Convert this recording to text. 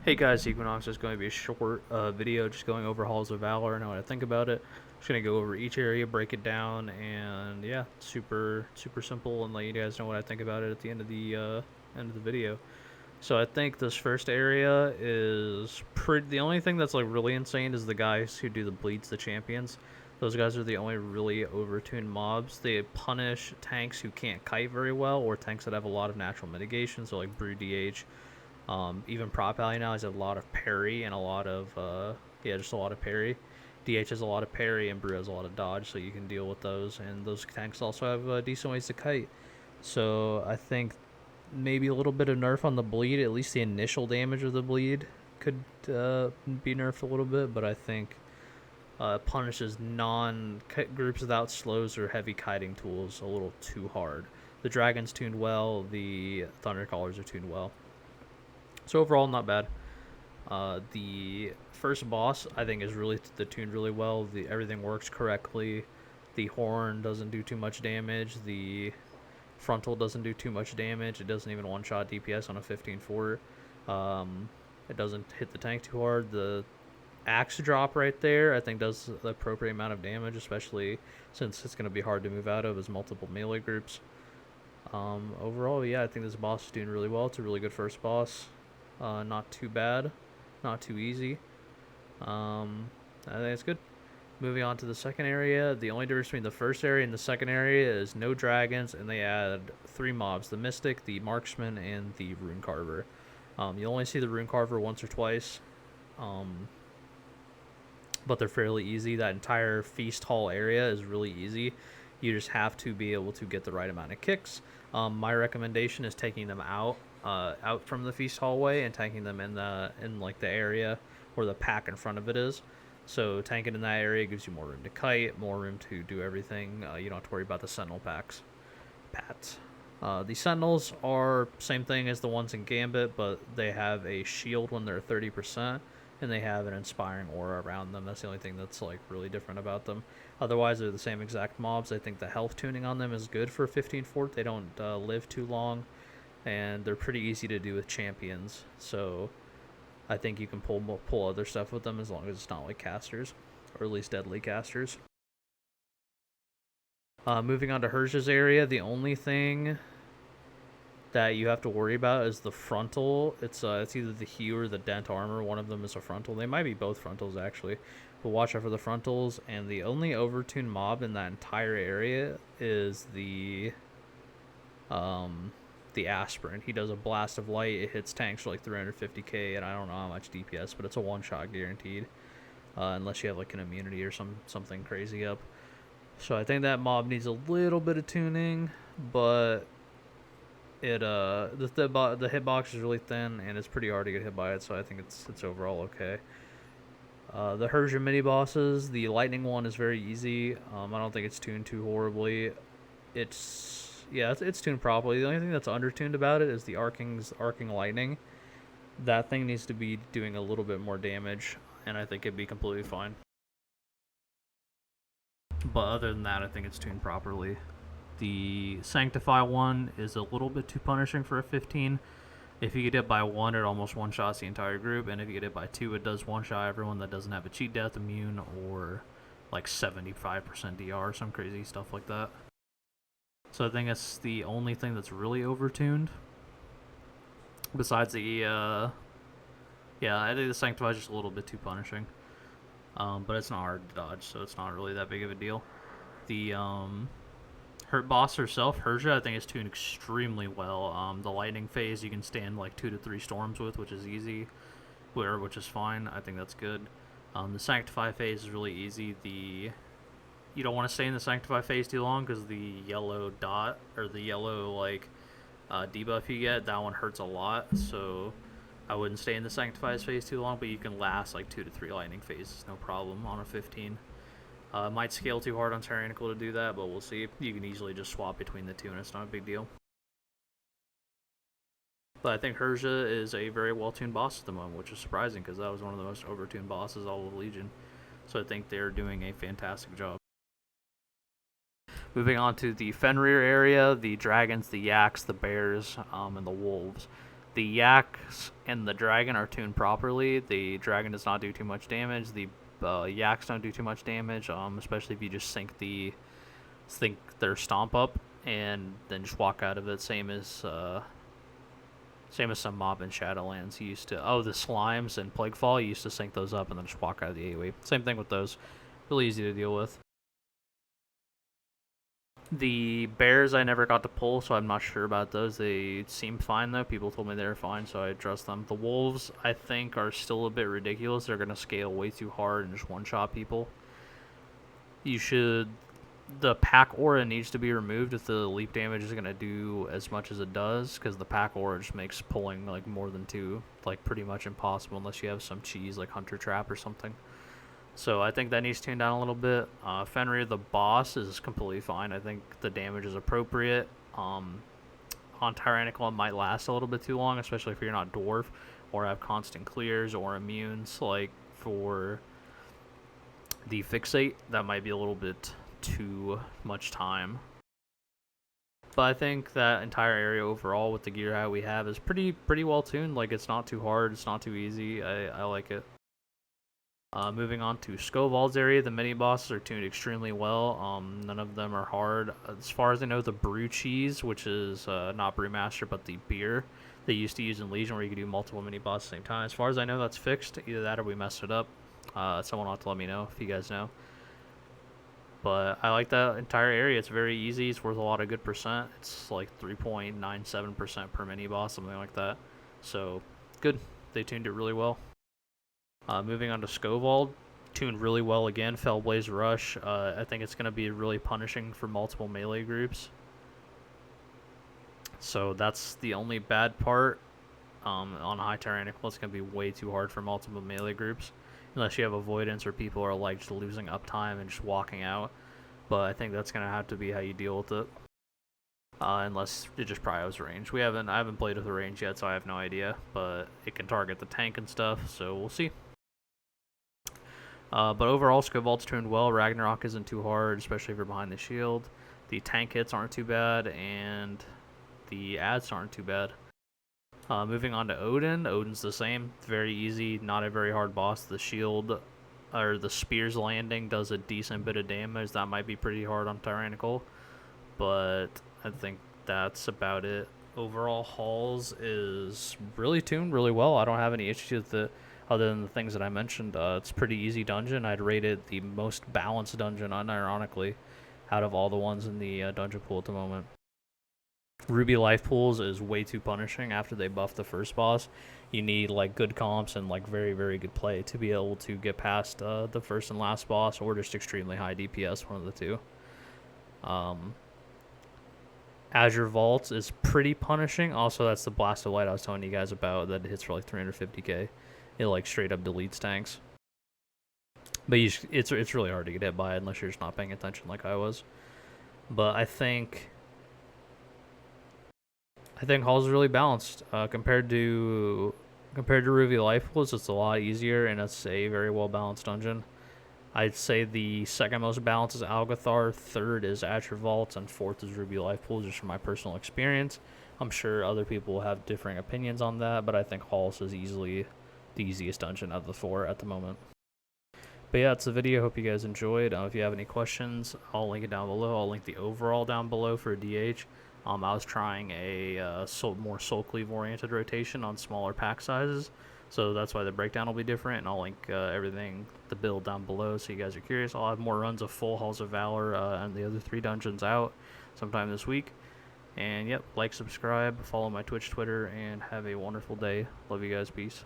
Hey guys, Equinox is going to be a short video just going over Halls of Valor and what I think about it. Just going to go over each area, break it down, and yeah, super simple, and let you guys know what I think about it at the end of the video. So I think this first area is pretty. The only thing that's like really insane is the guys who do the bleeds, the champions. Those guys are the only really overtuned mobs. They punish tanks who can't kite very well, or tanks that have a lot of natural mitigation, so like Brew DH. Even Prop Alley now has a lot of parry and a lot of, just a lot of parry. DH has a lot of parry and Brew has a lot of dodge, so you can deal with those. And those tanks also have decent ways to kite. So I think maybe a little bit of nerf on the bleed, at least the initial damage of the bleed could be nerfed a little bit, but I think punishes non-groups without slows or heavy kiting tools a little too hard. The Dragon's tuned well, the Thundercallers are tuned well. So overall, not bad. The first boss, I think, is really tuned really well. Everything works correctly. The horn doesn't do too much damage. The frontal doesn't do too much damage. It doesn't even one-shot DPS on a 15-4. It doesn't hit the tank too hard. The axe drop right there, I think, does the appropriate amount of damage, especially since it's going to be hard to move out of as multiple melee groups. Overall, yeah, I think this boss is doing really well. It's a really good first boss. Not too bad, not too easy. I think it's good. Moving on to the second area, the only difference between the first area and the second area is no dragons, and they add 3 mobs: the Mystic, the Marksman, and the Rune Carver. You only see the Rune Carver once or twice, but they're fairly easy. That entire Feast Hall area is really easy. You just have to be able to get the right amount of kicks. My recommendation is taking them out from the feast hallway and tanking them in the area where the pack in front of it is. So tanking in that area gives you more room to kite, more room to do everything. You don't have to worry about the sentinel pats. The sentinels are same thing as the ones in Gambit, but they have a shield when they're 30%, and they have an inspiring aura around them. That's the only thing that's like really different about them. Otherwise, they're the same exact mobs. I think the health tuning on them is good for 15-4. They don't live too long, and they're pretty easy to do with champions. So I think you can pull other stuff with them as long as it's not like casters, or at least deadly casters. Moving on to Herja's area, the only thing that you have to worry about is the frontal. It's either the hue or the dent armor. One of them is a frontal. They might be both frontals actually, but watch out for the frontals. And the only overtuned mob in that entire area is the aspirant. He does a blast of light. It hits tanks for like 350k, and I don't know how much DPS, but it's a one-shot guaranteed, unless you have like an immunity or something crazy up. So I think that mob needs a little bit of tuning, but it the hitbox is really thin and it's pretty hard to get hit by it. So I think it's overall okay. The Herja mini bosses, the lightning one is very easy. I don't think it's tuned too horribly. It's tuned properly. The only thing that's undertuned about it is the arcing lightning. That thing needs to be doing a little bit more damage, and I think it'd be completely fine. But other than that, I think it's tuned properly. The Sanctify one is a little bit too punishing for a 15. If you get hit by 1, it almost one-shots the entire group, and if you get hit by 2, it does one-shot everyone that doesn't have a cheat death immune or like 75% DR, some crazy stuff like that. So I think it's the only thing that's really overtuned. Besides the, I think the Sanctify is just a little bit too punishing. But it's not hard to dodge, so it's not really that big of a deal. The Hurt boss herself, Herja, I think is tuned extremely well. The lightning phase you can stand like 2 to 3 storms with, which is easy, which is fine. I think that's good. The Sanctify phase is really easy. You don't want to stay in the Sanctify phase too long because the yellow dot, or the yellow debuff you get, that one hurts a lot. So I wouldn't stay in the Sanctify phase too long, but you can last like 2 to 3 lightning phases, no problem, on a 15. Might scale too hard on Tyrannical to do that, but we'll see. You can easily just swap between the two, and it's not a big deal. But I think Herja is a very well-tuned boss at the moment, which is surprising because that was one of the most overtuned bosses all of Legion. So I think they're doing a fantastic job. Moving on to the Fenrir area, the dragons, the yaks, the bears, and the wolves. the yaks and the dragon are tuned properly. The dragon does not do too much damage. The yaks don't do too much damage, especially if you just sink their stomp up and then just walk out of it. Same as some mob in Shadowlands. You used to the slimes and Plaguefall. You used to sink those up and then just walk out of the AoE. Same thing with those. Really easy to deal with. The bears I never got to pull, so I'm not sure about those. They seem fine though. People told me they were fine, so I trust them. The wolves I think are still a bit ridiculous. They're gonna scale way too hard and just one-shot people. The pack aura needs to be removed if the leap damage is gonna do as much as it does, because the pack aura just makes pulling like more than 2 like pretty much impossible unless you have some cheese like Hunter Trap or something. So I think that needs tuned down a little bit. Fenrir, the boss, is completely fine. I think the damage is appropriate. On Tyrannical, it might last a little bit too long, especially if you're not Dwarf or have constant clears or immunes. Like for the Fixate, that might be a little bit too much time. But I think that entire area overall with the gear how we have is pretty well tuned. Like it's not too hard, it's not too easy. I like it. Moving on to Skovald's area, the mini bosses are tuned extremely well. None of them are hard. As far as I know, the brew cheese, which is not brewmaster but the beer they used to use in Legion, where you could do multiple mini bosses at the same time. As far as I know, that's fixed. Either that or we messed it up. Someone will have to let me know if you guys know. But I like that entire area. It's very easy. It's worth a lot of good percent. It's like 3.97% per mini boss, something like that. So good. They tuned it really well. Moving on to Skovald, tuned really well again. Fellblaze Rush. I think it's going to be really punishing for multiple melee groups. So that's the only bad part. On High Tyrannical, it's going to be way too hard for multiple melee groups. Unless you have Avoidance or people are like just losing uptime and just walking out. But I think that's going to have to be how you deal with it. Unless it just pryos range. I haven't played with the range yet, so I have no idea. But it can target the tank and stuff, so we'll see. But overall, Skovald's tuned well. Ragnarok isn't too hard, especially if you're behind the shield. The tank hits aren't too bad, and the adds aren't too bad. Moving on to Odin. Odin's the same. Very easy, not a very hard boss. The shield, or the spear's landing does a decent bit of damage. That might be pretty hard on Tyrannical, but I think that's about it. Overall, Halls is really tuned really well. I don't have any issues with it other than the things that I mentioned. It's a pretty easy dungeon. I'd rate it the most balanced dungeon, unironically, out of all the ones in the dungeon pool at the moment. Ruby life pools is way too punishing after they buff the first boss. You need like good comps and like very good play to be able to get past the first and last boss, or just extremely high DPS, one of the two. Azure Vault is pretty punishing. Also, that's the Blast of Light I was telling you guys about that hits for like 350k. It like straight up deletes tanks. But it's really hard to get hit by it unless you're just not paying attention like I was. But I think Hall's really balanced compared to Ruby Life Pools. It's a lot easier and it's a very well balanced dungeon. I'd say the second most balanced is Algathar, third is Azure Vault, and fourth is Ruby Life Pools, just from my personal experience. I'm sure other people will have differing opinions on that, but I think Halls is easily the easiest dungeon of the 4 at the moment. But yeah, that's the video. Hope you guys enjoyed. If you have any questions, I'll link it down below. I'll link the overall down below for DH. I was trying a more Soul Cleave oriented rotation on smaller pack sizes, so that's why the breakdown will be different, and I'll link everything, the build down below, so you guys are curious. I'll have more runs of full Halls of Valor and the other 3 dungeons out sometime this week. And yep, like, subscribe, follow my Twitch, Twitter, and have a wonderful day. Love you guys. Peace.